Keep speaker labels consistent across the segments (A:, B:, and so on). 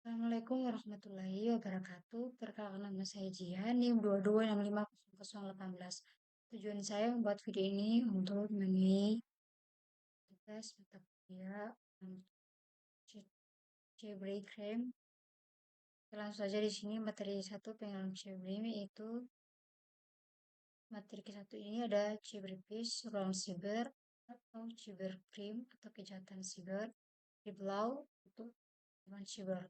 A: Assalamualaikum warahmatullahi wabarakatuh. Perkenalkan nama saya Jian, NIM 22650018. Tujuan saya membuat video ini untuk mengenai tugas mata kuliah Cebri Krem. Langsung saja di sini materi satu pengenalan Cebri yaitu materi ke-1 ini ada Cyberfish, ruang siber atau cybercrime atau kejahatan siber, Ciblau untuk teman siber.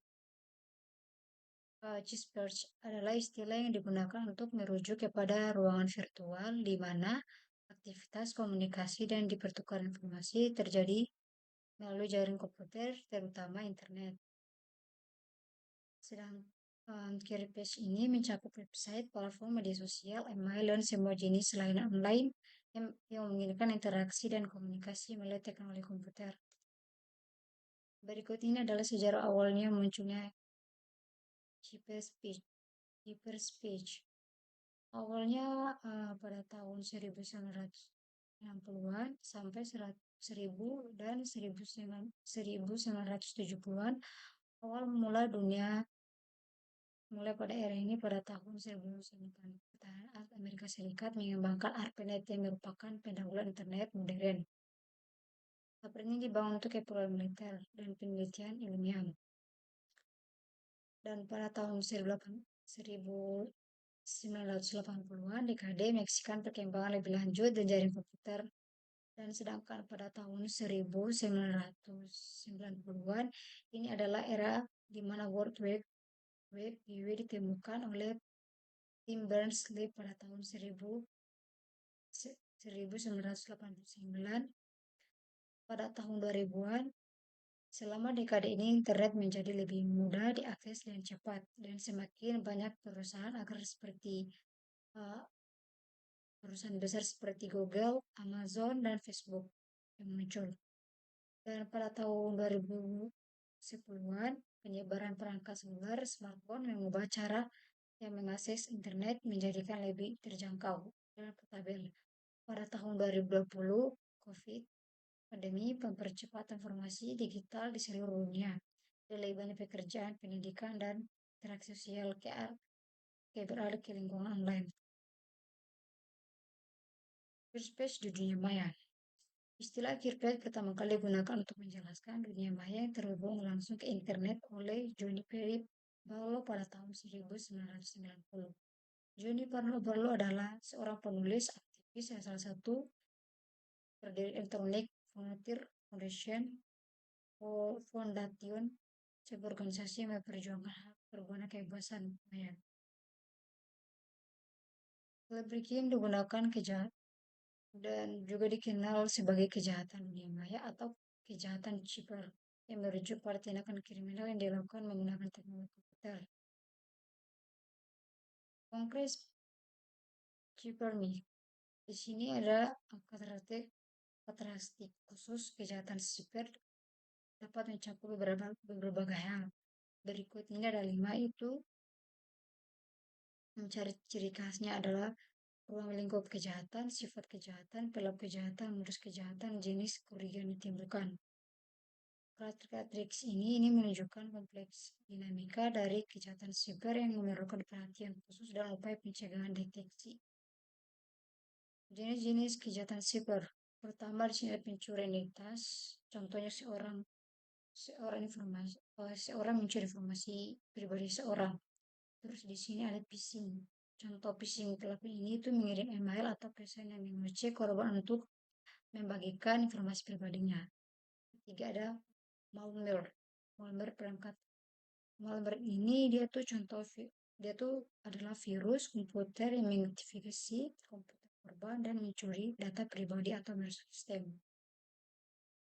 A: Cyberpunk adalah istilah yang digunakan untuk merujuk kepada ruangan virtual di mana aktivitas komunikasi dan dipertukar informasi terjadi melalui jaringan komputer, terutama internet. Sedang Cyberpunk ini mencakup website, platform media sosial, email, dan semua jenis layanan online yang memungkinkan interaksi dan komunikasi melalui teknologi komputer. Berikut ini adalah sejarah awalnya munculnya Cyberspace. Cyberspace awalnya pada tahun 1960-an sampai 1000 dan 1970-an. Awal mula dunia mulai pada era ini pada tahun 1990 Amerika Serikat mengembangkan ARPANET yang merupakan pendahuluan internet modern. ARPANET ini dibangun untuk keperluan militer dan penelitian ilmiah. Dan pada tahun 1980-an dekade menyaksikan perkembangan lebih lanjut dan jaringan komputer, dan sedangkan pada tahun 1990-an ini adalah era di mana World Wide Web ditemukan oleh Tim Berners-Lee pada tahun 1989. Pada tahun 2000-an, selama dekade ini internet menjadi lebih mudah diakses dan cepat, dan semakin banyak perusahaan uh, perusahaan besar seperti Google, Amazon, dan Facebook yang muncul. Dan pada tahun 2010-an, penyebaran perangkat seluler smartphone mengubah cara yang mengakses internet menjadikan lebih terjangkau dan portabel. Pada tahun 2020, COVID pandemi mempercepat informasi digital di seluruh dunia. Lebih banyak pekerjaan, pendidikan, dan interaksi sosial beralih ke lingkungan online. Cyberspace di dunia maya. Istilah cyberspace pertama kali digunakan untuk menjelaskan dunia maya yang terhubung langsung ke internet oleh Johnny Perry Barlow pada tahun 1990. Johnny Barlow adalah seorang penulis aktivis yang salah satu pendiri Electronic Frontier Foundation, sebuah organisasi yang memperjuangkan hak berguna kebebasan maya. Cybercrime digunakan dan juga dikenal sebagai kejahatan dunia maya atau kejahatan cyber yang merujuk pada tindakan kriminal yang dilakukan menggunakan teknologi komputer. Konkret cybercrime. Di sini ada karakteristik khusus kejahatan siber dapat mencakup berbagai hal. Berikut ini ada 5, itu mencari ciri khasnya adalah ruang lingkup kejahatan, sifat kejahatan, pelaku kejahatan, modus kejahatan, jenis kerugian yang ditimbulkan. Karakteristik ini menunjukkan kompleks dinamika dari kejahatan siber yang memerlukan perhatian khusus dan upaya pencegahan deteksi. Jenis-jenis kejahatan siber. Pertama, di sini ada pencurian identitas. Contohnya seorang mencuri informasi pribadi seorang. Terus di sini ada phishing. Contoh phishing, pelaku ini itu mengirim email atau pesan yang mengejek korban untuk membagikan informasi pribadinya. Ketiga ada malware. Malware ini dia tuh adalah virus komputer yang mengaktifasi komputer korban dan mencuri data pribadi atau merusak sistem.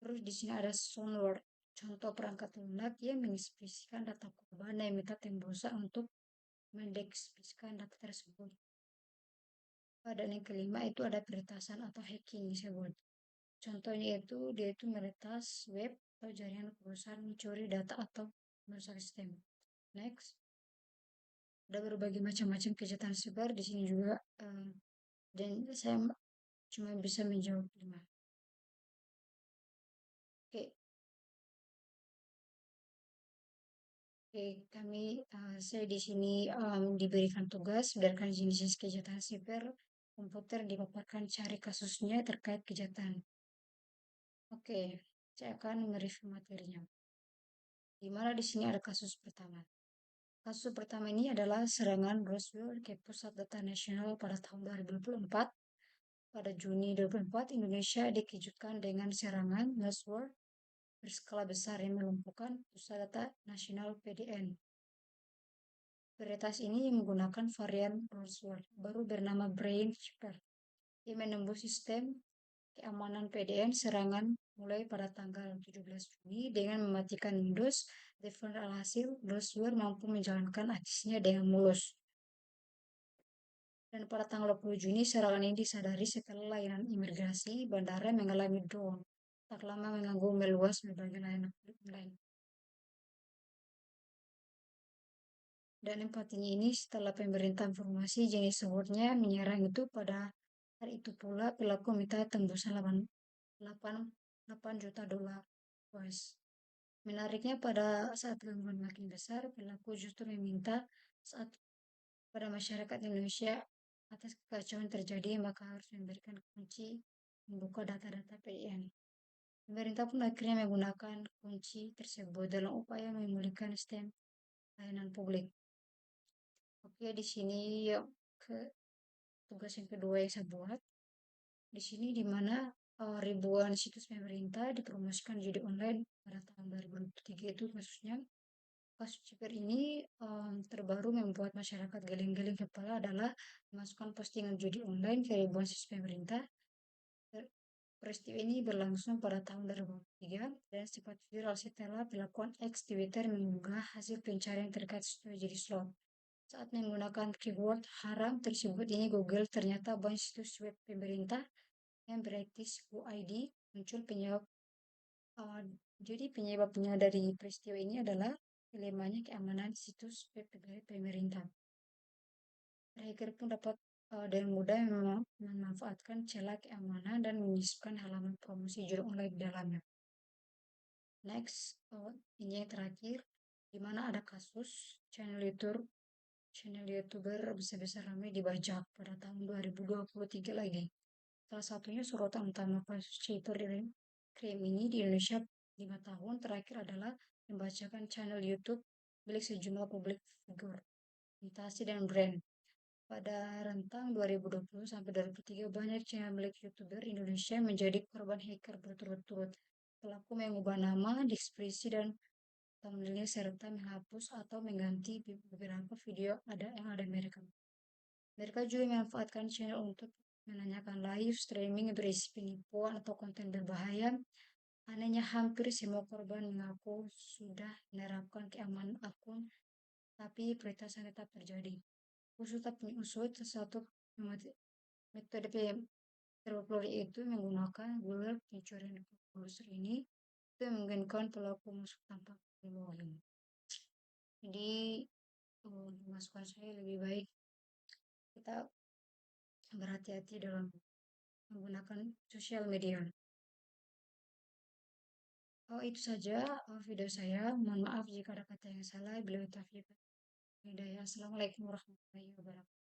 A: Terus di sini ada software. Contoh perangkat lunak yang mengekspresikan data korban dan minta tembusan untuk mendekspresikan data tersebut. Dan yang kelima itu ada peretasan atau hacking disebut. Contohnya itu dia itu meretas web atau jaringan perusahaan, mencuri data atau merusak sistem. Next, ada berbagai macam-macam kejahatan siber di sini juga, dan saya cuma bisa menjawab 5. Oke, Oke, saya di sini diberikan tugas berdasarkan jenis kejahatan siber komputer dipaparkan cari kasusnya terkait kejahatan. Oke, saya akan mereview materinya. Di mana di sini ada kasus pertama. Kasus pertama ini adalah serangan Roswell ke Pusat Data Nasional pada tahun 2024. Pada Juni 2024, Indonesia dikejutkan dengan serangan Roswell berskala besar yang melumpuhkan Pusat Data Nasional PDN. Varietas ini menggunakan varian Roswell baru bernama Brain Shipper yang menembus sistem keamanan PDN serangan mulai pada tanggal 17 Juni dengan mematikan Windows. Defender alhasil, Roswell mampu menjalankan aksinya dengan mulus. Dan pada tanggal 20 Juni, serangan ini disadari setelah layanan imigrasi bandara mengalami drone. Tak lama mengganggu meluas berbagai layanan online. Dan empatinya ini setelah pemerintah informasi jenis sebutnya menyerang itu pada hari itu pula pelaku minta tembusan 8 juta dolar US. Menariknya pada saat gangguan makin besar, pelaku justru meminta saat pada masyarakat Indonesia atas kekacauan terjadi maka harus memberikan kunci membuka data-data PIN. Pemerintah pun akhirnya menggunakan kunci tersebut dalam upaya memulihkan sistem layanan publik. Oke, di sini yuk ke tugas yang kedua yang saya buat. Di sini di mana ribuan situs pemerintah dipromosikan judi online pada tahun 2023 itu khususnya. Kasus ciber ini terbaru membuat masyarakat geleng-geleng kepala adalah memasukkan postingan judi online ke ribuan situs pemerintah. Peristiwa ini berlangsung pada tahun 2023 dan sempat viral setelah pelakuan X Twitter mengunggah hasil pencarian terkait situs judi slot. Saat menggunakan keyword haram tersebut ini Google ternyata banyak situs web pemerintah yang beretis UID muncul penyebab. Uh, jadi penyebabnya dari peristiwa ini adalah dilemanya keamanan situs web pemerintah. Hacker pun dapat dengan mudah memanfaatkan celah keamanan dan menyisipkan halaman promosi judi online di dalamnya. Next, ini yang terakhir, di mana ada kasus channel YouTuber besar-besar ramai dibajak pada tahun 2023 lagi. Salah satunya sorotan utama kasus cyber crime ini di Indonesia 5 tahun terakhir adalah membacakan channel YouTube milik sejumlah publik figur, entasi dan brand. Pada rentang 2020 sampai 2023, banyak channel milik YouTuber Indonesia menjadi korban hacker berturut-turut. Pelaku mengubah nama, deskripsi, dan thumbnailnya serta menghapus atau mengganti beberapa video yang ada mereka. Mereka juga memanfaatkan channel untuk menanyakan live streaming berisi penipuan atau konten berbahaya. Anehnya hampir semua korban mengaku sudah menerapkan keamanan akun, tapi peretasan tetap terjadi. Khusus tak usut satu metode terpopuler itu menggunakan Google pencurian browser ini itu memungkinkan pelaku masuk tanpa login. Jadi masukan saya lebih baik kita berhati-hati dalam menggunakan sosial media. Oh, itu saja video saya. Mohon maaf jika ada kata yang salah. Beliau taufiq hidayah. Assalamualaikum warahmatullahi wabarakatuh.